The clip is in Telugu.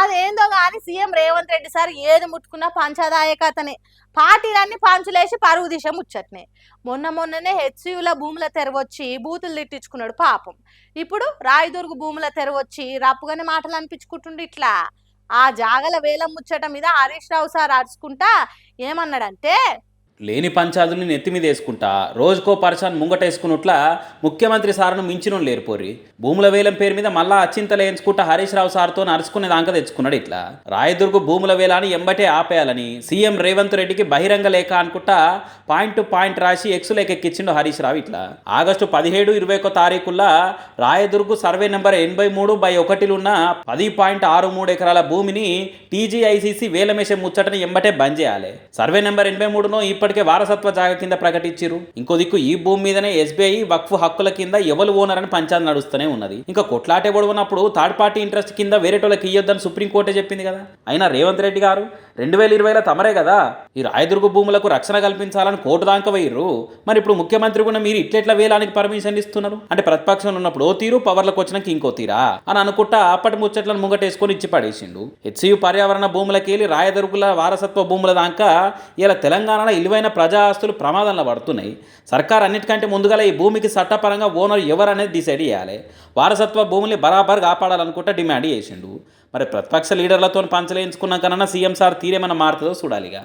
అదేందో కానీ సీఎం రేవంత్ రెడ్డి సార్ ఏది ముట్టుకున్నా పంచదాయకతనే. పార్టీలన్నీ పంచులేసి పరువు దిశ ముచ్చట్నే. మొన్ననే హెచ్సియుల భూముల తెరవచ్చి బూతులు తిట్టించుకున్నాడు పాపం. ఇప్పుడు రాయదుర్గు భూముల తెరవచ్చి రప్పుగానే మాటలు అనిపించుకుంటుండు ఇట్లా. ఆ జాగల వేలం ముచ్చట మీద హరీష్ రావు సార్ అరుచుకుంటా ఏమన్నాడంటే, లేని పంచాదుల్ని నెత్తి మీద వేసుకుంటా రోజుకో పర్సన్ ముంగటేసుకున్నట్ల ముఖ్యమంత్రి సార్ను మించిన లేరు పోరి. భూముల వేలం పేరు మీద మళ్ళా అచ్చింతలు వేయించుకుంటా హరీష్ రావు సార్తో నరుచుకునే దాకా తెచ్చుకున్నాడు ఇట్లా. రాయదుర్గు భూముల వేలాన్ని ఎంబటే ఆపేయాలని సీఎం రేవంత్ రెడ్డికి బహిరంగ లేఖ అనుకుంటా పాయింట్ టు పాయింట్ రాసి ఎక్స్ లేకెక్కిచ్చిండు హరీష్ రావు ఇట్లా. ఆగస్టు 17-21 తారీఖుల్లా రాయదుర్గు సర్వే నెంబర్ 83/1 ఉన్న 10.63 ఎకరాల భూమిని టీజీఐసీసీ వేలమేసే ముచ్చటని ఎంబటే బంద్ చేయాలి. సర్వే నెంబర్ 83నో ఇప్పటికే వారసత్వ జాగ కింద ప్రకటించారు. ఇంకో దిక్కు ఈ భూమి మీదనే ఎస్బీఐ వక్ఫ్ హక్కుల కింద ఎవరు ఓనర్ అని పంచాయతీ నడుస్తూనే ఉన్నది. ఇంకా కొట్లాటే పొడవునప్పుడు థర్డ్ పార్టీ ఇంట్రెస్ట్ కింద వేరేటోళ్ళకి ఇయ్యొద్దని సుప్రీంకోర్టే చెప్పింది కదా. అయినా రేవంత్ రెడ్డి గారు 2020లో తమరే కదా ఈ రాయదుర్గు భూములకు రక్షణ కల్పించాలని కోర్టు దాకా వేయరు. మరి ఇప్పుడు ముఖ్యమంత్రి కూడా మీరు ఇట్లెట్ల వేలానికి పర్మిషన్ ఇస్తున్నారు అంటే ప్రతిపక్షంలో ఉన్నప్పుడు ఓ తీరు, పవర్లకు వచ్చినాక ఇంకో తీరా అని అనుకుంటా అప్పటి ముచ్చట్లను ముంగటేసుకొని ఇచ్చి పడేసిండు. హెచ్సియు పర్యావరణ భూములకెళ్ళి రాయదుర్గుల వారసత్వ భూముల దాకా ఇలా తెలంగాణలో ఇలువైన ప్రజా ఆస్తులు ప్రమాదంలో పడుతున్నాయి. సర్కార్ అన్నిటికంటే ముందుగా ఈ భూమికి చట్టపరంగా ఓనర్ ఎవరు అనేది డిసైడ్ చేయాలి. వారసత్వ భూముల్ని బరాబర్ కాపాడాలనుకుంటా డిమాండ్ చేసిండు. మరి ప్రతిపక్ష లీడర్లతో పంచలేయించుకున్నాకన్నా సీఎం సార్ తీరేమన్నా మారుతుందో చూడాలిగా.